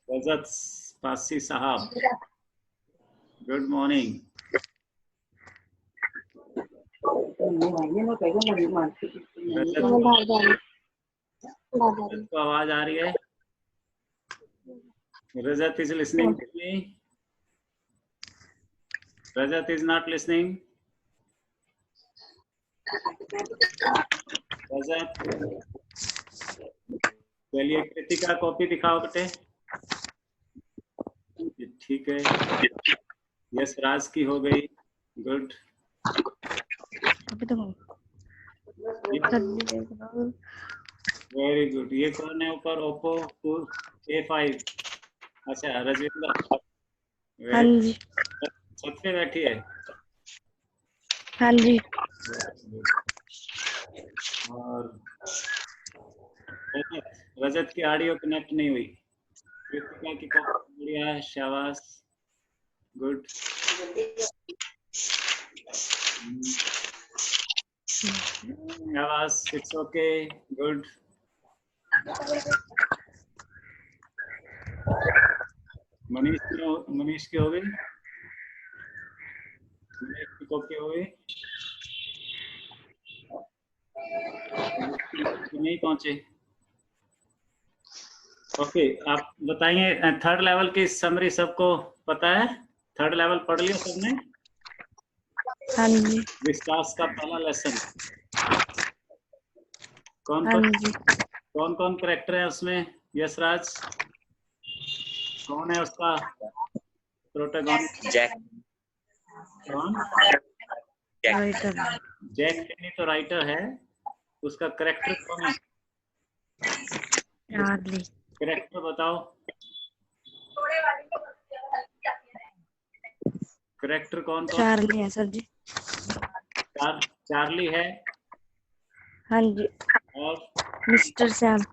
रजत पासी साहब, good morning. रजत को आवाज आ रही है? Rajat is listening to me. Rajat is not listening. Rajat, चलिए कृतिका कॉपी दिखाओ बेटे। ठीक है, यस राज की हो गई, गुड। Very good. ये कौन है ऊपर? Oppo A5। अच्छा रजविंदर, हाँ जी, छत पे बैठी है। हाँ जी। और रजत की ऑडियो कनेक्ट नहीं हुई। कृतिका की कॉपी बढ़िया है, शाबाश, गुड। शाबाश, इट्स ओके, गुड। मनीष की हो गई? मनीष की कॉपी हो गई? नहीं पहुंचे? ओके, आप बताइए थर्ड लेवल की समरी सबको पता है? थर्ड लेवल पढ़ लिया सबने? हाँ जी, विस्तास का पहला लेसन। कौन कौन कैरेक्टर है उसमें? यशराज, कौन है उसका प्रोटैगनिस्ट? जैक। कौन? राइटर। जैक टेनी तो राइटर है, उसका कैरेक्टर कौन है? चार्ली। कैरेक्टर बताओ, कैरेक्टर कौन? चार्ली है सर जी। चार्ली है। हाँ जी। और मिस्टर सैम।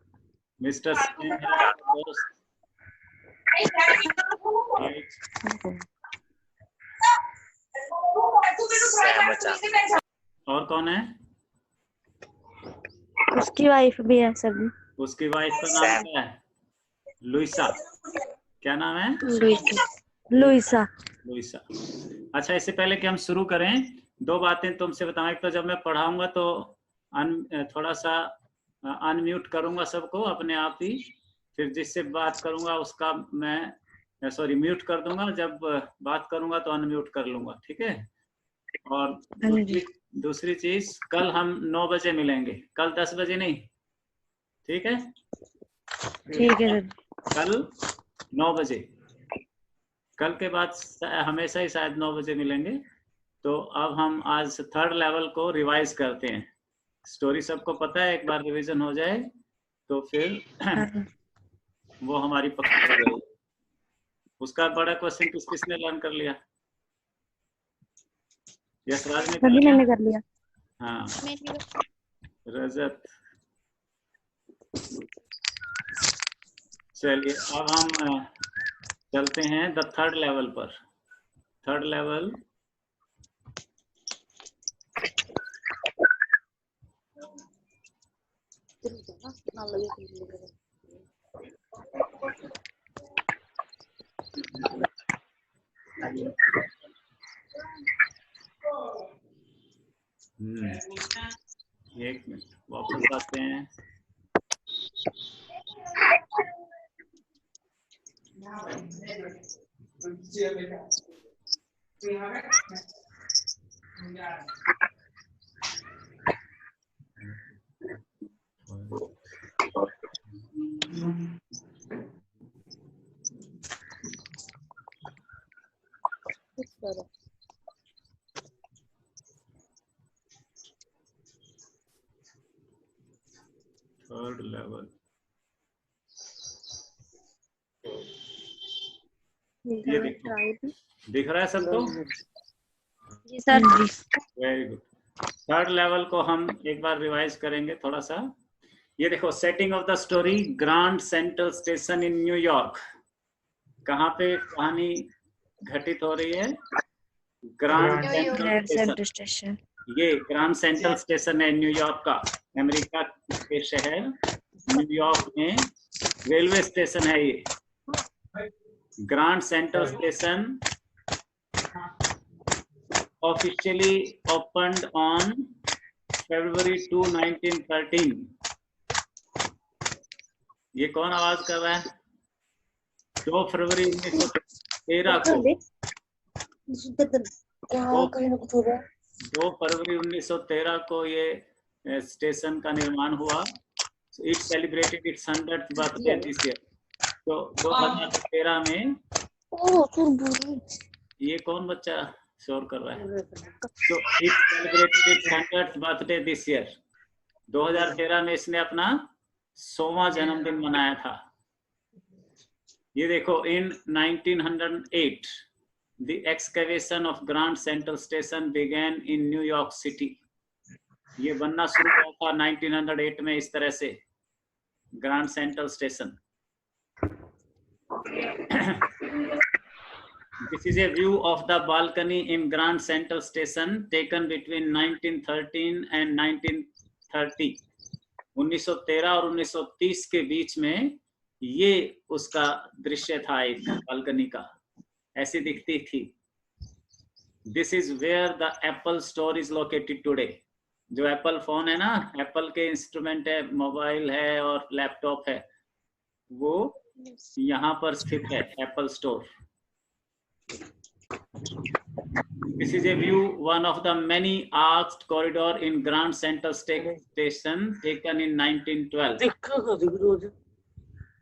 मिस्टर सैम है दोस्त। और कौन है? उसकी वाइफ भी है सर जी। उसकी वाइफ का नाम क्या है? लुइसा। क्या नाम है? लुइसा। लुइसा। अच्छा, इससे पहले कि हम शुरू करें, दो बातें तुमसे बताऊं। एक तो जब मैं पढ़ाऊंगा तो थोड़ा सा अनम्यूट करूंगा सबको अपने आप ही, फिर जिससे बात करूंगा उसका मैं म्यूट कर दूंगा, जब बात करूंगा तो अनम्यूट कर लूंगा, ठीक है? और दूसरी चीज, कल हम 9 बजे मिलेंगे, कल 10 बजे नहीं, ठीक है? ठीक है। कल 9 बजे, कल के बाद हमेशा ही शायद 9 बजे मिलेंगे। तो अब हम आज थर्ड लेवल को रिवाइज करते हैं। स्टोरी सबको पता है, एक बार रिवीजन हो जाए तो फिर वो हमारी पकड़ हो गई। उसका बड़ा क्वेश्चन किसने लर्न कर लिया? यशराज ने कर लिया। हाँ, रजत। चलिए अब हम चलते हैं द थर्ड लेवल पर। थर्ड लेवल एक मिनट, वापस आते हैं। थर्ड लेवल ये देखो, दिख रहा है सबको? जी सर जी। Very good. थर्ड लेवल को हम एक बार रिवाइज करेंगे थोड़ा सा। ये देखो, setting of the story, grand central station in New York. कहाँ पे कहानी घटित हो रही है? Grand central station. ये ग्रैंड सेंट्रल स्टेशन है न्यूयॉर्क का, अमेरिका के शहर न्यूयॉर्क में रेलवे स्टेशन है ये। Grand Central station officially opened on February 2, 1913. ये कौन आवाज कर रहा है? 2 फरवरी 1913 को 2 फरवरी 1913 को ये स्टेशन का निर्माण हुआ। It celebrated its 100th birthday this year. तो 2013 में ये कौन बच्चा शोर कर रहा है? So it celebrated its 100th birthday this year. 2013 में इसने अपना 100वां जन्मदिन मनाया था। ये देखो, in 1908 the excavation of Grand Central Station began in New York City. ये बनना शुरू हुआ था 1908 में इस तरह से grand Central station. This is a view of the balcony in Grand Central Station taken between 1913 and 1930. 1913 और 1930 के बीच में ये उसका दृश्य था, एक बालकनी का, ऐसी दिखती थी। This is where the Apple store is located today. जो एप्पल फोन है ना, एप्पल के इंस्ट्रूमेंट है, मोबाइल है और लैपटॉप है, वो यहाँ पर स्थित है, Apple store. This is a view, one of the many arched corridor in Grand Central Station taken in 1912.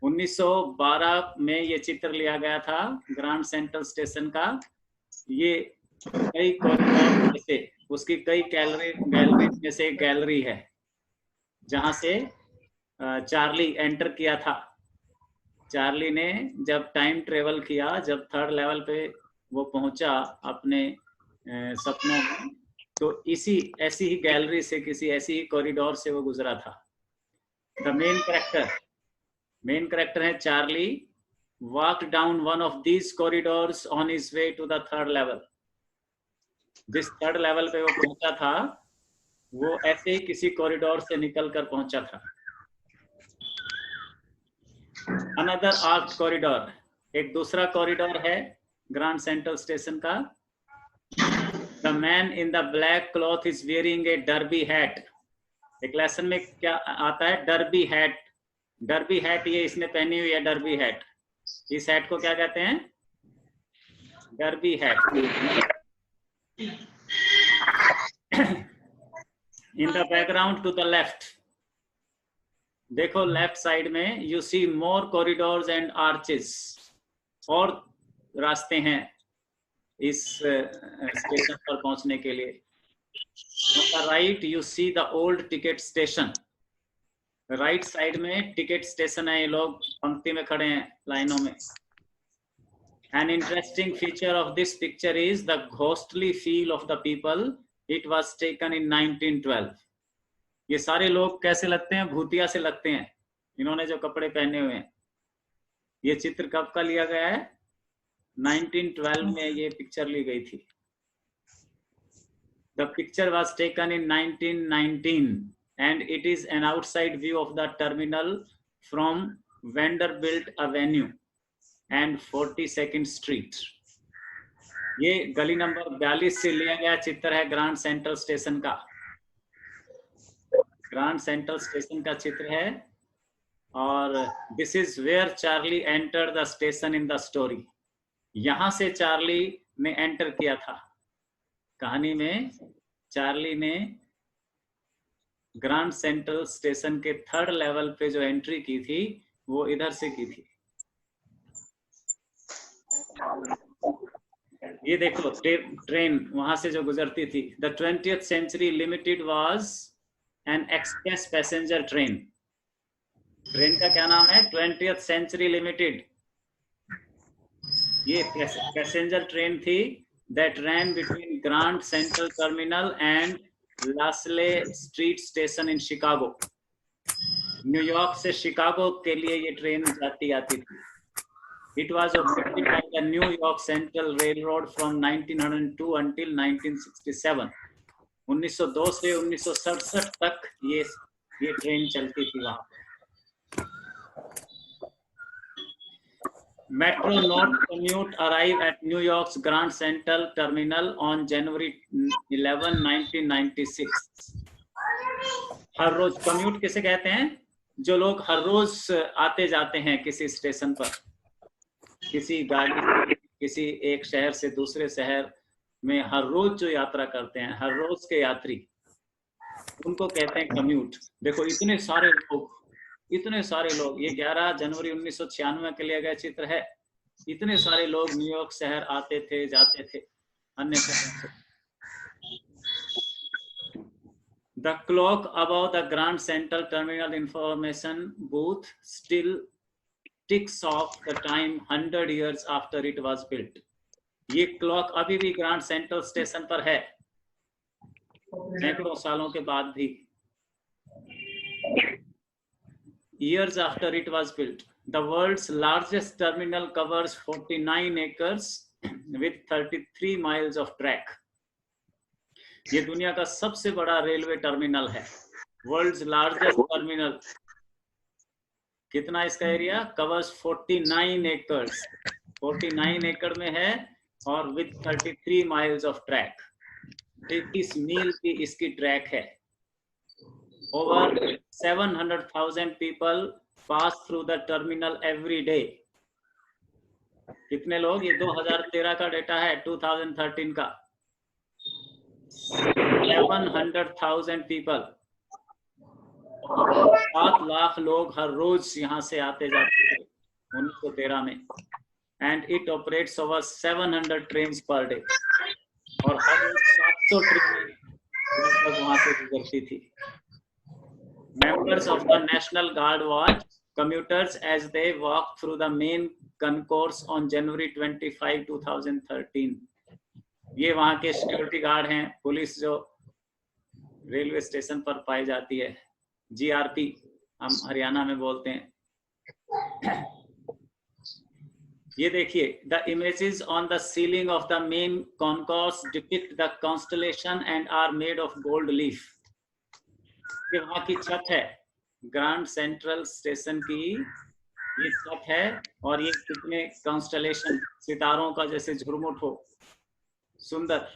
1912 में ये चित्र लिया गया था ग्रैंड सेंट्रल स्टेशन का। ये कई कॉरिडोर में से, उसकी कई गैलरी में से एक गैलरी है जहां से चार्ली एंटर किया था। चार्ली ने जब टाइम ट्रेवल किया, जब 3rd लेवल पे वो पहुंचा अपने सपनों में, तो ऐसी ही गैलरी से, किसी ऐसी ही कॉरिडोर से वो गुजरा था। द मेन कैरेक्टर है Charlie, walk down one of these corridors on his way to the 3rd level. जिस 3rd लेवल पे वो पहुंचा था, वो ऐसे ही किसी कॉरिडोर से निकल कर पहुंचा था। अनदर आर्क्ड कॉरिडोर, एक दूसरा कॉरिडोर है ग्रैंड सेंट्रल स्टेशन का। The man in the black cloth is wearing A derby hat. एक लेसन में क्या आता है? Derby hat. डर्बी हैट ये इसने पहनी हुई है, डर्बी हैट। इस हैट को क्या कहते हैं? Derby hat. In the background to the left, देखो लेफ्ट साइड में, you see more corridors and arches, और रास्ते हैं इस स्टेशन पर पहुंचने के लिए। On the right you see the old ticket station. Right side में टिकट स्टेशन है, ये लोग पंक्ति में खड़े हैं लाइनों में। An interesting feature of this picture is the ghostly feel of the people. It was taken in 1912. ये सारे लोग कैसे लगते हैं? भूतिया से लगते हैं, इन्होंने जो कपड़े पहने हुए हैं। ये चित्र कब का लिया गया है? 1912 में ये पिक्चर ली गई थी। The picture was taken in 1919 and it is an outside view of the terminal from Vanderbilt Avenue and 42nd Street. ये गली नंबर 42 से लिया गया चित्र है ग्रैंड सेंट्रल स्टेशन का। ग्रैंड सेंट्रल स्टेशन का चित्र है, और this is where Charlie enter the station in the story. यहां से चार्ली ने एंटर किया था कहानी में। चार्ली ने ग्रैंड सेंट्रल स्टेशन के 3rd लेवल पे जो एंट्री की थी, वो इधर से की थी। ये देखो ट्रेन वहां से जो गुजरती थी। The 20th Century Limited was an express passenger train. Train का क्या नाम है? 20th Century Limited। ये पैसेंजर ट्रेन थी that ran between Grand Central Terminal and LaSalle street station in Chicago. New York से शिकागो के लिए ये ट्रेन जाती आती थी। It was operated by the New York Central Railroad from 1902 until 1967. 1902 से 1967 तक ये ट्रेन चलती थी वहां। Metro North commute arrive at New York's Grand Central Terminal on January 11, 1996. हर रोज कम्यूट किसे कहते हैं? जो लोग हर रोज आते जाते हैं किसी स्टेशन पर, किसी गाड़ी, किसी एक शहर से दूसरे शहर में हर रोज जो यात्रा करते हैं, हर रोज के यात्री, उनको कहते हैं कम्यूट। देखो इतने सारे लोग, ये 11 जनवरी 1996 के लिए गए चित्र है। इतने सारे लोग न्यूयॉर्क शहर आते थे, जाते थे अन्य शहरों से। The clock above the Grand Central Terminal information booth still ticks off the time 100 years after it was built. ये क्लॉक अभी भी ग्रैंड सेंट्रल स्टेशन पर है, सैकड़ों सालों के बाद भी। Years after it was built, the world's largest terminal covers 49 acres with 33 miles of track. ये दुनिया का सबसे बड़ा रेलवे टर्मिनल है। वर्ल्ड्स लार्जेस्ट टर्मिनल, कितना इसका एरिया? कवर्स 49 एकर्स, 49 एकड़ में है और विद 33 माइल्स ऑफ ट्रैक, 33 मील की इसकी ट्रैक है। Over 700,000 people pass through the terminal every day. कितने लोग? ये 2013 का डेटा है, 2013 का। 700,000 पीपल, 7 लाख लोग हर रोज यहाँ से आते जाते थे 1913 में। And it operates over 700 train per day, और हर रोज 700 ट्रेन वहां से गुजरती थी। Members of the National Guard watch commuters as they walk through the main concourse on January 25, 2013. ये वहाँ के सिक्योरिटी गार्ड हैं, पुलिस जो रेलवे स्टेशन पर पाई जाती है, जीआरपी हम हरियाणा में बोलते हैं। ये देखिए, the images on the ceiling of the main concourse depict the constellation and are made of gold leaf. ये वहाँ की छत है, ग्रैंड सेंट्रल स्टेशन की ये छत है, और ये कितने कॉन्स्टलेशन, सितारों का जैसे झुरमुट हो, सुंदर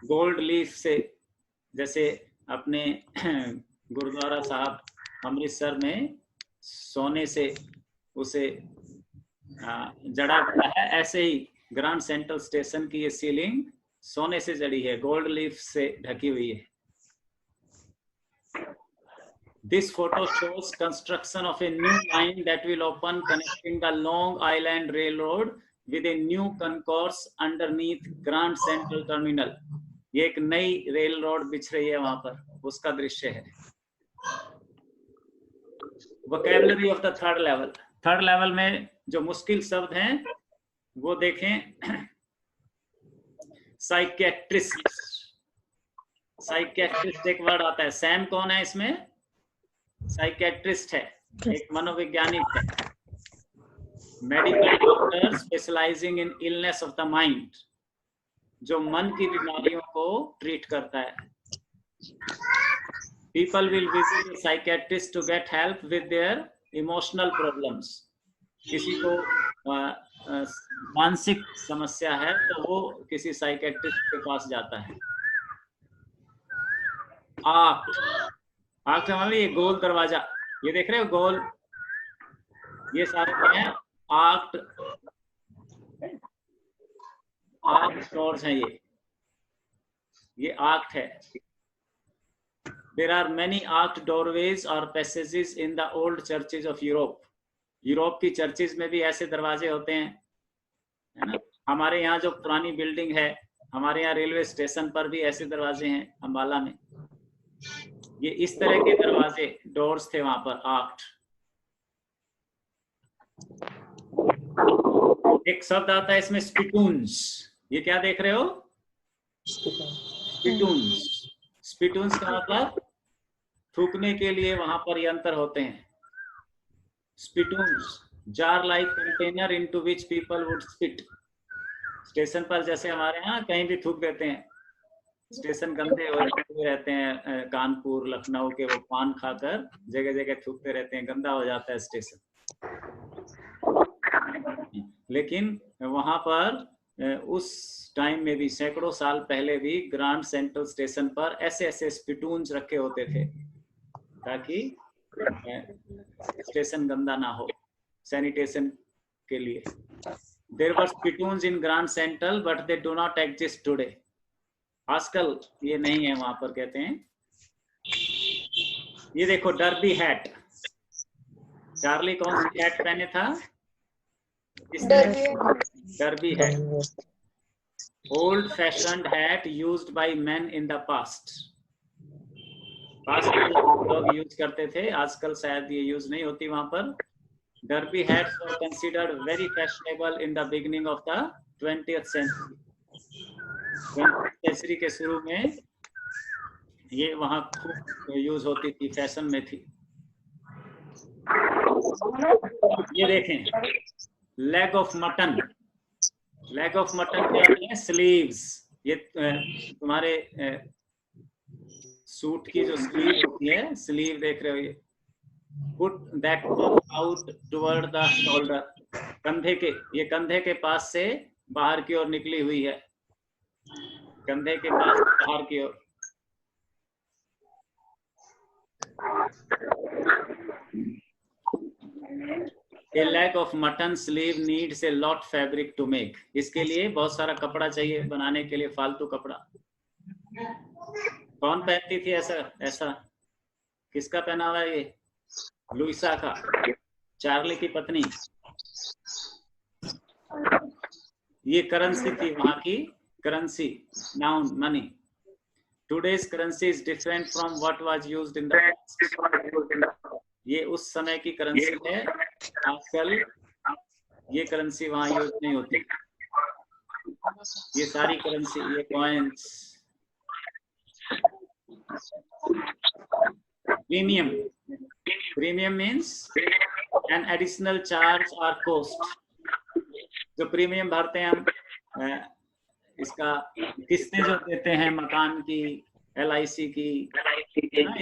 गोल्ड लीफ से, जैसे अपने गुरुद्वारा साहब अमृतसर में सोने से उसे जड़ा गया है, ऐसे ही ग्रैंड सेंट्रल स्टेशन की ये सीलिंग सोने से जड़ी है, गोल्ड लीफ से ढकी हुई है। This photo shows construction of a new line that will open, connecting the Long Island Railroad with a new concourse underneath Grand Central Terminal. ये एक नई रेल रोड बिछ रही है वहां पर, उसका दृश्य है। Vocabulary of the third level. Third level में जो मुश्किल शब्द हैं वो देखें। साइकियाट्रिस्ट, साइकियाट्रिस्ट एक वर्ड आता है। सैम कौन है इसमें? साइकियाट्रिस्ट है, एक मनोवैज्ञानिक है। Medical doctor specialising in illness of the mind, जो मन की बीमारियों को ट्रीट करता है। People will visit psychiatrist to get help with their emotional problems. किसी को मानसिक समस्या है तो वो किसी साइकियाट्रिस्ट के पास जाता है। आँख समझ ली, ये गोल दरवाजा, ये देख रहे हो गोल, ये सारे क्या हैं? आर्क्ड डोर्स हैं ये आर्क्ड है। There are many arched doorways or passages in the old churches of Europe. Europe की चर्चेज में भी ऐसे दरवाजे होते हैं, है ना। हमारे यहाँ जो पुरानी बिल्डिंग है, हमारे यहाँ रेलवे स्टेशन पर भी ऐसे दरवाजे हैं अम्बाला में। ये इस तरह के दरवाजे, डोर्स थे वहां पर, आर्क्ड। एक शब्द आता है इसमें स्पिटून्स। ये क्या देख रहे हो? स्पिटून्स। स्पिटून्स का मतलब थूकने के लिए वहां पर यंत्र होते हैं। Spittoons, jar like container into which people would spit. Station पर जैसे हमारे यहाँ कहीं भी थूक देते हैं, स्टेशन गंदे हुए रहते हैं, कानपुर लखनऊ के, वो पान खाकर जगह जगह थूकते रहते हैं, गंदा हो जाता है स्टेशन। लेकिन वहां पर उस टाइम में भी सैकड़ों साल पहले भी ग्रांड सेंट्रल स्टेशन पर ऐसे ऐसे स्पिटून्स रखे होते थे ताकि स्टेशन गंदा ना हो, सैनिटेशन के लिए। There were spittoons in Grand Central, but they do not exist today. आजकल ये नहीं है वहां पर, कहते हैं। ये देखो डर्बी हैट, चार्ली कौन सी हैट पहने था? Derby hat, old fashioned hat used by main in the past. Past में लोग यूज करते थे, आजकल शायद ये यूज नहीं होती वहां पर। Derby hats were considered very fashionable in the beginning of the 20th century. 20th century के शुरू में ये वहाँ खूब यूज होती थी, फैशन में थी। ये देखें, leg of mutton. Leg of mutton क्या होते हैं? स्लीव्स। ये तुम्हारे सूट की जो स्लीव होती है, स्लीव देख रहे हो, ये Put that out toward the shoulder. कंधे के, ये कंधे के पास से बाहर की ओर निकली हुई है, कंधे के पास बाहर की ओर। A leg of mutton sleeve needs a lot fabric to make. इसके लिए बहुत सारा कपड़ा चाहिए बनाने के लिए, फालतू कपड़ा। कौन पहनती थी ऐसा? किसका पहना हुआ है ये? लुइसा का, चार्ली की पत्नी। ये करेंसी थी वहां की, currency, noun, money. Today's currency is different from what was used in the past. ये उस समय की करेंसी है, आजकल ये करेंसी वहां यूज नहीं होती। ये सारी करेंसी, ये coins. Premium, premium means an additional charge or cost. जो प्रीमियम भरते हैं हम, इसका किस्तें जो देते हैं मकान की, LIC की,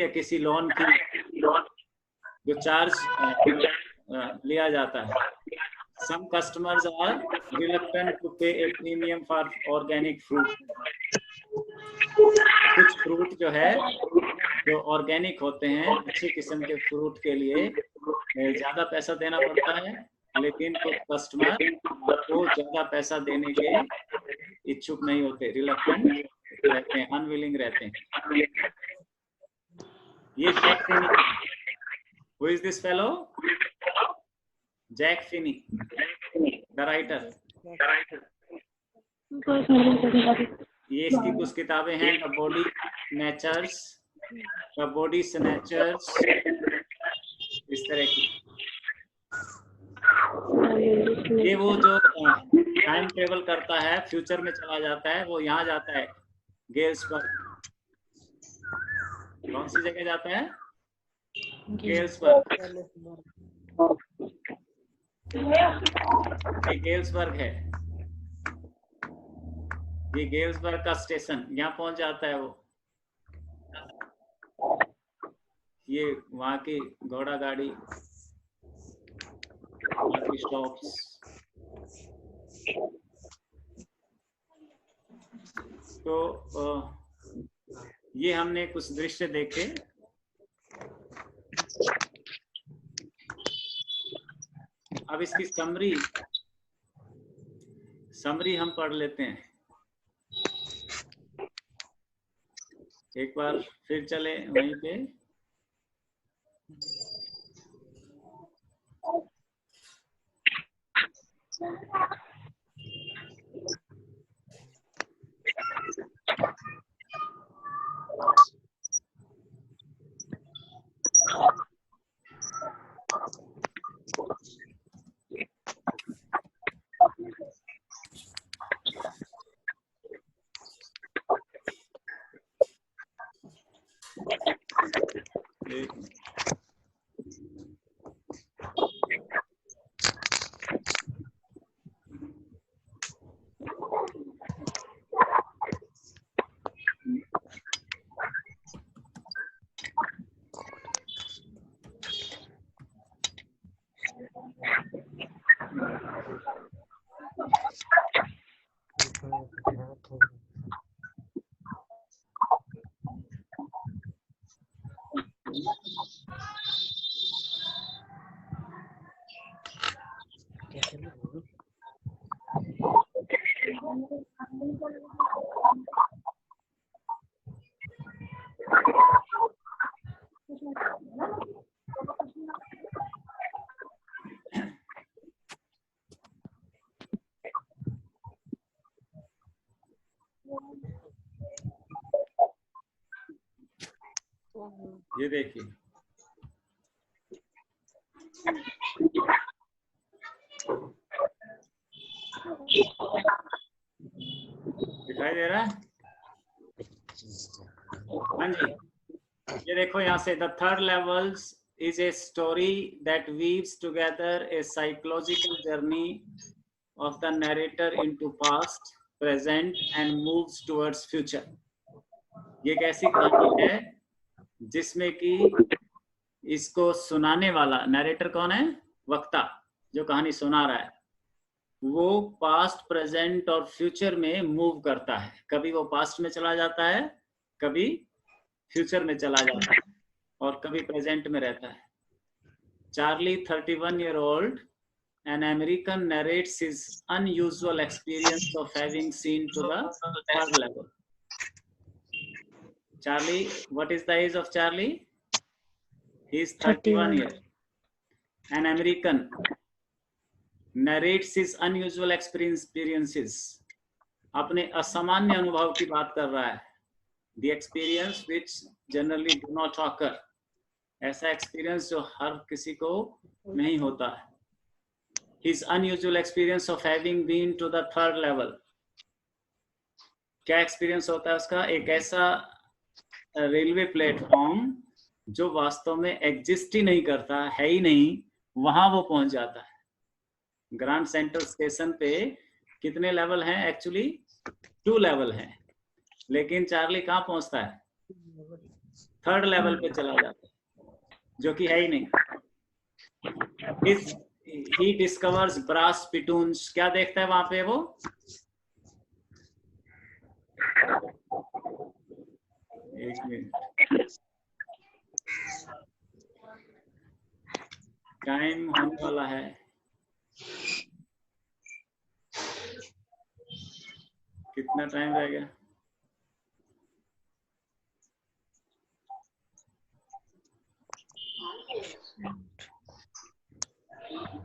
या किसी लोन की, जो चार्ज लिया जाता है। Some customers are reluctant to pay a premium for organic fruit. कुछ फ्रूट जो है, जो ऑर्गेनिक होते हैं, अच्छी किस्म के फ्रूट के लिए ज्यादा पैसा देना पड़ता है, लेकिन कुछ कस्टमर को ज्यादा पैसा देने के इच्छुक नहीं होते, रिलक्टेंट रहते हैं, अनविलिंग रहते हैं। ये Jack Finney, who is this fellow? Jack Finney, the writer. ये इसकी कुछ किताबें हैं, the body snatchers, the body snatchers, इस तरह की। ये वो जो टाइम ट्रेवल करता है, फ्यूचर में चला जाता है, वो यहाँ जाता है, गेल्सबर्ग। कौन सी जगह जाता है? गेल्सबर्ग। ये गेल्सबर्ग है, ये गेल्सबर्ग का स्टेशन, यहाँ पहुंच जाता है वो। ये वहां की घोड़ा गाड़ी, वहां की स्टॉप्स। तो ये हमने कुछ दृश्य देखे। अब इसकी समरी हम पढ़ लेते हैं। एक बार फिर चले वहीं पे। ये देखिए, दिखाई दे रहा है? हाँ जी, ये देखो यहाँ से, the third levels is a story that weaves together A psychological journey of the narrator into past, present and moves towards future. ये एक ऐसी कहानी है जिसमें कि इसको सुनाने वाला, नरेटर कौन है? वक्ता, जो कहानी सुना रहा है, वो पास्ट, प्रेजेंट और फ्यूचर में मूव करता है। कभी वो पास्ट में चला जाता है, कभी फ्यूचर में चला जाता है, और कभी प्रेजेंट में रहता है। Charlie, 31 year old, an American, narrates his unusual experience of having seen to the third level. Charlie, what is the age of Charlie? He is 31 years. An American narrates his unusual experiences. अपने असामान्य अनुभव की बात कर रहा है। The experience which generally do not occur. ऐसा experience जो हर किसी को नहीं होता है। His unusual experience of having been to the third level. क्या एक्सपीरियंस होता है उसका? एक ऐसा रेलवे प्लेटफॉर्म जो वास्तव में एग्जिस्ट ही नहीं करता, है ही नहीं, वहां वो पहुंच जाता है। ग्रांड सेंट्रल स्टेशन पे कितने लेवल हैं? एक्चुअली 2 लेवल हैं, लेकिन चार्ली कहाँ पहुंचता है? थर्ड लेवल पे चला जाता है, जो कि है ही नहीं। He discovers brass spittoons. क्या देखता है वहां पे वो? एक मिनट, टाइम होने वाला है। कितना टाइम रह गया?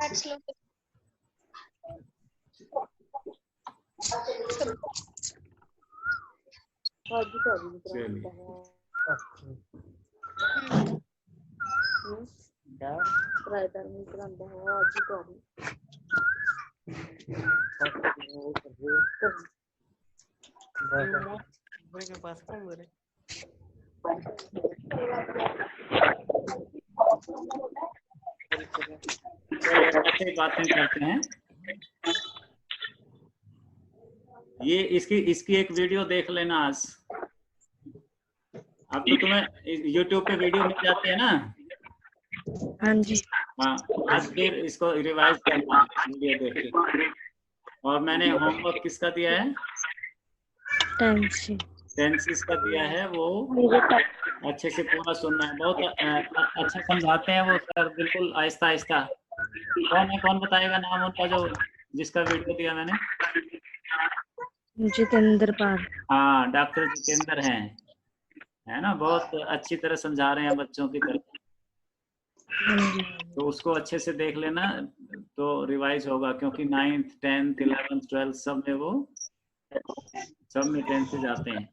ऐसे बातें करते हैं। ये इसकी एक वीडियो देख लेना आज। अब तो तुम्हें YouTube पे वीडियो मिल जाती है ना? हाँ जी। हाँ, आज फिर इसको रिवाइज करना वीडियो देख के। और मैंने होमवर्क किसका दिया है? टेंसेस का दिया है, वो अच्छे से पूरा सुनना है। बहुत अच्छा समझाते हैं वो सर, बिल्कुल आहिस्ता आहिस्ता। कौन है, कौन बताएगा नाम उनका जो जिसका वीडियो दिया मैंने? जितेंद्र पाल। हाँ, डॉक्टर जितेंद्र हैं, है ना? बहुत अच्छी तरह समझा रहे हैं बच्चों की तरह। तो उसको अच्छे से देख लेना तो रिवाइज होगा, क्योंकि 9th 10th 11th 12th सब में टेंसेस आते हैं।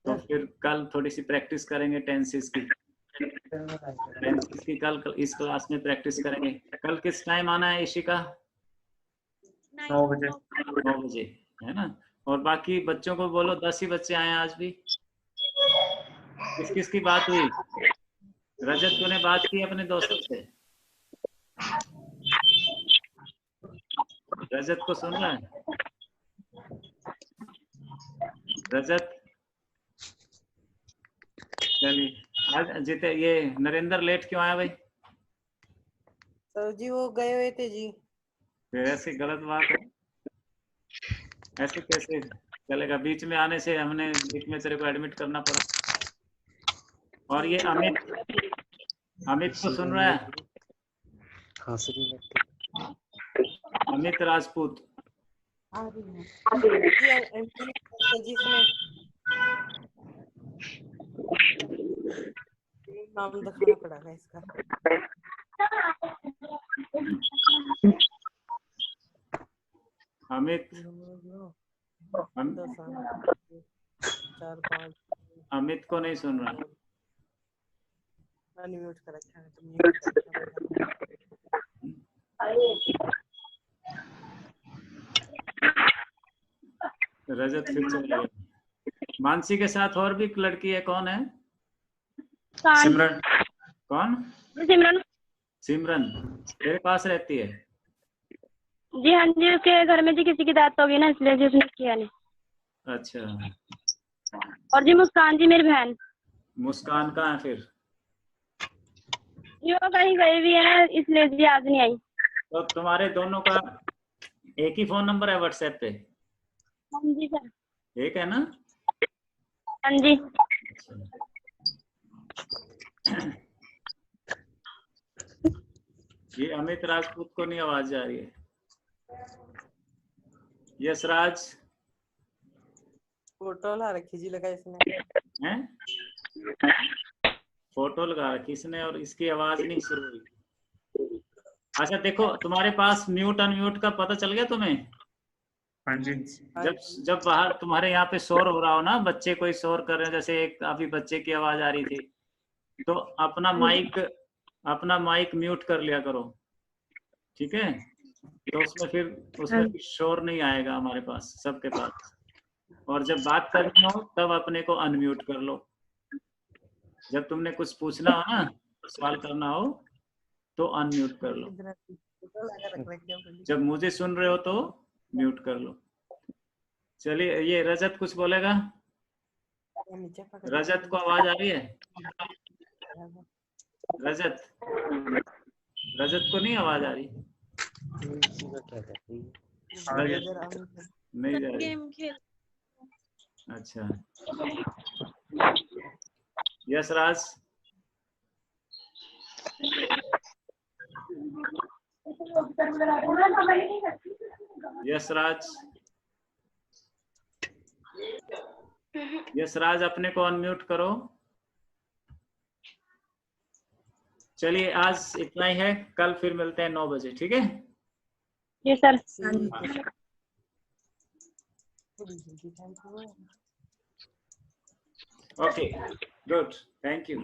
तो फिर कल थोड़ी सी प्रैक्टिस करेंगे टेंसेस की। कल इस क्लास में प्रैक्टिस करेंगे। कल किस टाइम आना है इशिका? 9 बजे। 9 बजे, है ना? और बाकी बच्चों को बोलो 10 ही बच्चे आए आज भी। किस की बात हुई? रजत, तूने बात की अपने दोस्तों से? रजत को सुन रहा है? रजत, चलिए आज जीते। ये नरेंद्र लेट क्यों आया भाई? सर जी वो गए हुए थे जी। फिर ऐसी गलत बात है, ऐसे कैसे चलेगा? बीच में आने से हमने बीच में तेरे को एडमिट करना पड़ा। और ये अमित अमित को सुन रहा है? अमित राजपूत। जिसमें नाम दिखाना पड़ेगा इसका। अमित 4 5 अमित को नहीं सुन रहा। अनम्यूट कर रखा है तो म्यूट कर रखा है। रजत फिर चल गया। मानसी के साथ और भी एक लड़की है, कौन है? सिमरन। कौन? सिमरन। सिमरन तेरे पास रहती है? जी हाँ जी, उसके घर में जी किसी की डेथ हो गई ना, इसलिए जी उसने किया नहीं। अच्छा। और जी मुस्कान जी मेरी बहन। मुस्कान कहाँ है फिर? जी वो कहीं गई भी है ना, इसलिए जी आज नहीं आई। तो तुम्हारे दोनों का एक ही फोन नंबर है व्हाट्सएप पे? हाँ जी सर। एक है ना? हाँ जी। ये अमित राजपूत को नहीं आवाज जा रही है। यशराज फोटो ला रखी जी लगा इसने हैं? फोटो लगा रखी इसने और इसकी आवाज नहीं शुरू हुई। अच्छा देखो, तुम्हारे पास म्यूट अनम्यूट का पता चल गया तुम्हें? हाँ जी। जब बाहर तुम्हारे यहाँ पे शोर हो रहा हो ना, बच्चे कोई शोर कर रहे हैं, जैसे एक अभी बच्चे की आवाज आ रही थी, तो अपना माइक म्यूट कर लिया करो, ठीक है? तो उसमें फिर शोर नहीं आएगा हमारे पास, सबके पास। और जब बात करनी हो तब अपने को अनम्यूट कर लो। जब तुमने कुछ पूछना हो ना, सवाल करना हो, तो अनम्यूट कर लो। जब मुझे सुन रहे हो तो म्यूट कर लो। चलिए, ये रजत कुछ बोलेगा? रजत को आवाज आ रही है? रजत को नहीं आवाज आ रही? नहीं जा रही। अच्छा, यशराज यशराज अपने को अनम्यूट करो। चलिए, आज इतना ही है, कल फिर मिलते हैं 9 बजे, ठीक है? जी sir. Okay, good, thank you.